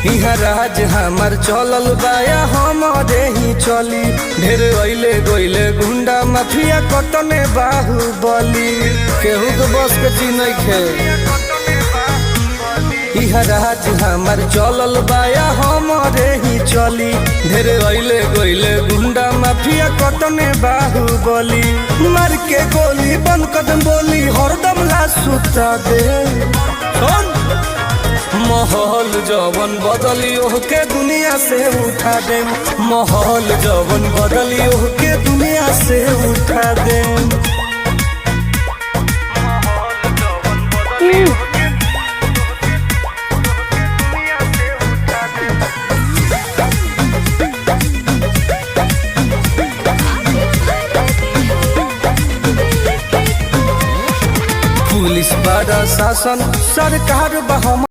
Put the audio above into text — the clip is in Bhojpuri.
इहा राज हमार चलल बाया हमारे ही चली। ढेर अइले गइले गुंडा माफिया कटने बाहुबली, केहू के बस के चीज नइखे। इहा राज हमार चलल बाया हमारे ही चली। ढेर अइले गइले गुंडा माफिया कटने बाहुबली, मार के गोली बंद कदम बोली हरदम ला सुता दे। माहौल जवन बदली ओहके दुनिया से उठा दे, माहौल जवन बदली ओहके दुनिया से उठा दे। पुलिस बड़ा शासन सरकार बा